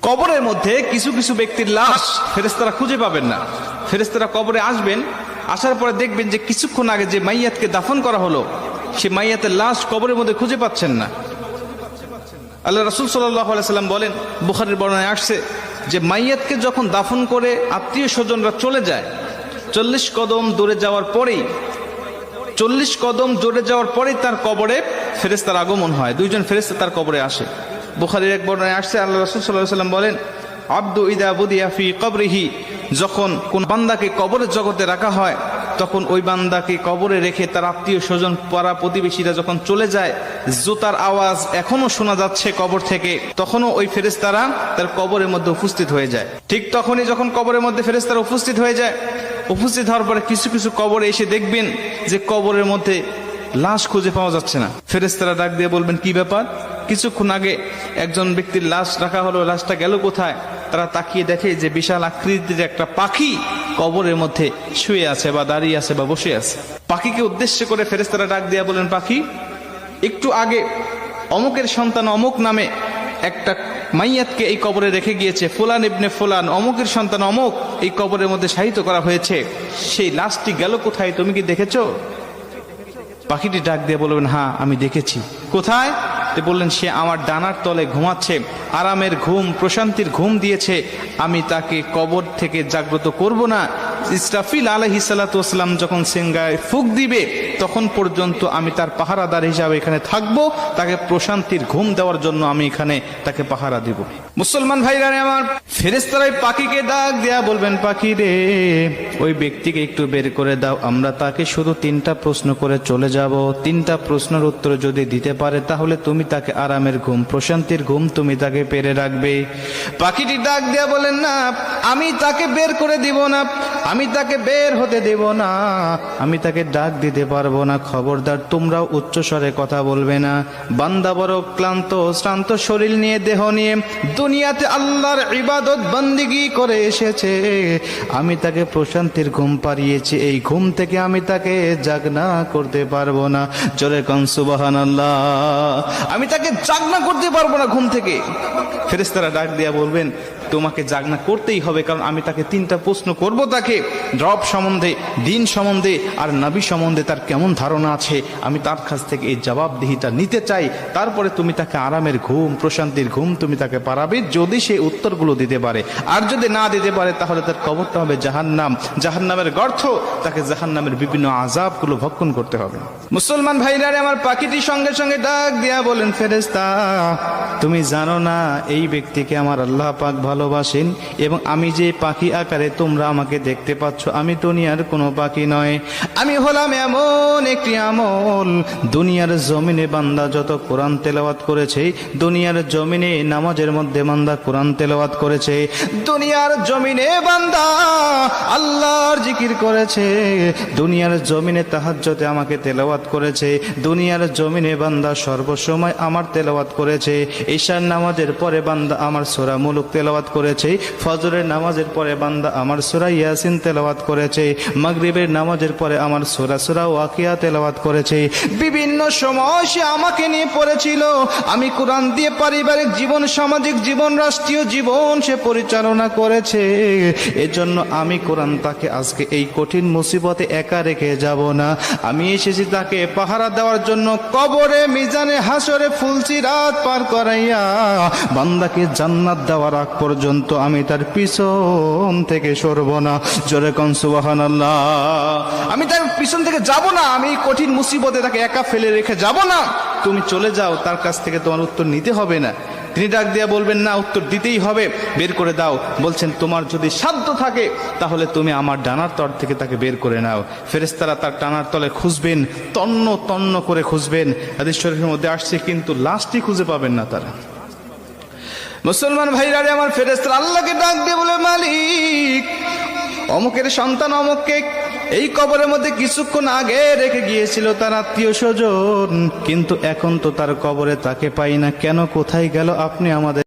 কবরের মধ্যে কিছু কিছু ব্যক্তির লাশ ফেরেশতারা খুঁজে পাবেন না। ফেরেশতারা কবরে আসবেন, আসার পরে দেখবেন যে কিছুক্ষণ আগে যে মাইয়াতকে দাফন করা হলো সে মাইয়াতের লাশ কবরের মধ্যে খুঁজে পাচ্ছেন না। আল্লাহ রাসূল সাল্লাল্লাহু আলাইহি সাল্লাম বলেন, বুখারীর বর্ণনায় আসছে যে মাইয়াতকে যখন দাফন করে আত্মীয় স্বজনরা চলে যায়, 40 কদম দূরে যাওয়ার পরেই তার কবরে ফেরেশতার আগমন হয়। দুইজন ফেরেশতা তার কবরে আসে। বুখারীর এক বর্ণনায় আসছে, আল্লাহ রাসূল সাল্লাল্লাহু আলাইহি সাল্লাম বলেন, আব্দু ইদা বুদিয়া ফি কবরিহি, যখন কোন বান্দাকে কবরের জগতে রাখা হয় তখন ওই বান্দাকে কবরে রেখে তার আত্মীয় স্বজন পাড়া প্রতিবেশীরা যখন চলে যায়, জুতার আওয়াজ এখনো শোনা যাচ্ছে কবর থেকে, তখনও ওই ফেরেশতারা তার কবরের মধ্যে উপস্থিত হয়ে যায়। ঠিক তখনই যখন কবরের মধ্যে ফেরেশতারা উপস্থিত হয়ে যায়, উপস্থিত হওয়ার পরে কিছু কিছু কবরে এসে দেখবেন যে কবরের মধ্যে লাশ খুঁজে পাওয়া যাচ্ছে না। ফেরেশতারা ডাক দিয়ে বলবেন, কি ব্যাপার? কিছুক্ষণ আগে একজন ব্যক্তির লাশ রাখা হলো, লাশটা গেল কোথায়? তারা তাকিয়ে দেখে যে বিশাল আকৃতির একটা পাখি কবরের মধ্যে শুয়ে আছে বা দাঁড়িয়ে আছে বা বসে আছে। পাখিকে উদ্দেশ্য করে ফেরেশতারা ডাক দিয়ে বলেন, পাখি, একটু আগে অমুকের সন্তান অমুক নামে একটা মাইয়াতকে এই কবরে রেখে গিয়েছে, ফুলান ইবনে ফুলান, অমুকের সন্তান অমুক এই কবরের মধ্যে শায়িত করা হয়েছে, সেই লাশটি গেল কোথায়? তুমি কি দেখেছো? পাখিটি ডাক দিয়ে বলবেন, হ্যাঁ আমি দেখেছি। কোথায়? বললেন, সে আমার ডানার তলে ঘুমাচ্ছে, আরামের ঘুম, প্রশান্তির ঘুম দিয়েছে, আমি তাকে কবর থেকে জাগ্রত করব না। ইসরাফিল আলাইহিস সালাতু ওয়াস সালাম যখন সিংহায় ফুঁক দিবে তখন পর্যন্ত আমি তার পাহারাদার হিসাবে এখানে থাকব, তাকে প্রশান্তির ঘুম দেওয়ার জন্য আমি এখানে তাকে পাহারা দিব। মুসলমান ভাইরা আমার, ফেরেশতারা পাখিকে ডাক দেয়া বলবেন, পাখি রে, ওই ব্যক্তিকে একটু বের করে দাও, আমরা তাকে শুধু 3টা প্রশ্ন করে চলে যাব। 3টা প্রশ্নের উত্তর যদি দিতে পারে তাহলে তুমি তাকে আরামের ঘুম, প্রশান্তির ঘুম তুমি তাকে পেরে রাখবে। পাখিটি ডাক দেয়া বলেন, না, আমি তাকে বের করে দিব না, আমি তাকে বের হতে দেব না, আমি তাকে ডাক দিতে পারবো না। খবরদার, তোমরাও উচ্চ স্বরে কথা বলবে না। বান্দা বড় ক্লান্ত শ্রান্ত শরীর নিয়ে, দেহ নিয়ে দুনিয়াতে আল্লাহর ইবাদত বন্দেগী করে এসেছে, আমি তাকে প্রশান্তির ঘুম পাড়িয়েছি, এই ঘুম থেকে আমি তাকে জাগনা করতে পারবো না। জোরে কোন সুবহানাল্লাহ। আমি তাকে জাগনা করতে পারবো না ঘুম থেকে। ফেরেশতারা ডাক দিয়া বলবেন, তোমাকে জাগনা করতেই হবে, কারণ আমি তাকে 3টা প্রশ্ন করব, তাকে রব সম্বন্ধে, দিন সম্বন্ধে আর নবী সম্বন্ধে তার কেমন ধারণা আছে, আমি তার কাছ থেকে এই জবাবদিহিতা নিতে চাই। তারপরে তুমি তাকে আরামের ঘুম, প্রশান্তির ঘুম তুমি তাকে পারাবে, যদি সে উত্তরগুলো দিতে পারে। আর যদি না দিতে পারে তাহলে তার কবরটা হবে জাহান্নাম, জাহান্নামের গর্ত, তাকে জাহান্নামের বিভিন্ন আযাবগুলো ভক্ষণ করতে হবে। মুসলমান ভাইরা আমার, পাখিটি সঙ্গে সঙ্গে ডাক দিয়া বলেন, ফেরেশতা, তুমি জানো না এই ব্যক্তিকে আমার আল্লাহ পাক ভালোবাসেন, এবং আমি যে পাখি আকারে তোমরা আমাকে দেখতে পাচ্ছ, আমি দুনিয়ার কোনো পাখি নয়, আমি হলাম এমন একটি আমল। দুনিয়ার জমিনে বান্দা যত কোরআন তেলাওয়াত করেছে, দুনিয়ার জমিনে নামাজের মধ্যে বান্দা কোরআন তেলাওয়াত করেছে, দুনিয়ার জমিনে বান্দা আল্লাহর জিকির করেছে, দুনিয়ার জমিনে তাহাজ্জুদে আমাকে তেলাওয়াত করেছে, দুনিয়ার জমিনে বান্দা সর্বসময় আমার তেলাওয়াত করেছে, ঈশার নামাজের পরে বান্দা আমার সূরা মুলুক তেলাওয়াত করেছে, ফজরের নামাজের পরে বান্দা আমার সূরা ইয়াসিন তেলাওয়াত করেছে, মাগরিবের নামাজের পরে আমার সূরা ওয়াকিয়া তেলাওয়াত করেছে, বিভিন্ন সময় সে আমাকে নিয়ে পড়েছিল, আমি কোরআন দিয়ে পারিবারিক জীবন, সামাজিক জীবন, রাষ্ট্রীয় জীবন সে পরিচালনা করেছে। এজন্য আমি কোরআন তাকে আজকে এই কঠিন মুসিবতে একা রেখে যাব না, আমি এসেছি তাকে পাহারা দেওয়ার জন্য। কবরে, মিজানে, হাসরে ফুলসিরাত পার করাইয়া বান্দাকে জান্নাত দেওয়ার আগ পর্যন্ত আমি তার পিছন থেকে সরব না। জোরে কোন সুবহানাল্লাহ। আমি তার পিছন থেকে যাব না, আমি কঠিন মুসিবতে তাকে একা ফেলে রেখে যাব না। তুমি চলে যাও, তার কাছ থেকে তোমার উত্তর নিতে হবে না। তিনি ডাক দিয়া বলবেন, না, উত্তর দিতেই হবে, বের করে দাও। বলছেন, তোমার যদি সাধ্য থাকে তাহলে তুমি আমার ডানার তল থেকে তাকে বের করে নাও। ফেরেশতারা তার ডানার তলে খুঁজবেন, তন্ন তন্ন করে খুঁজবেন। হাদিস শরীফের মধ্যে আসছে, কিন্তু লাশটি খুঁজে পাবেন না তারা। মুসলমান ভাইরা আমার, ফেরেশতারা আল্লাহকে ডাক দিয়ে বলে, মালিক, অমুকের সন্তান অমুককে এই কবরের মধ্যে কিছুক্ষণ আগে রেখে গিয়েছিল তার আত্মীয় স্বজন, কিন্তু এখন তো তার কবরে তাকে পাই না, কেন, কোথায় গেল, আপনি আমাদের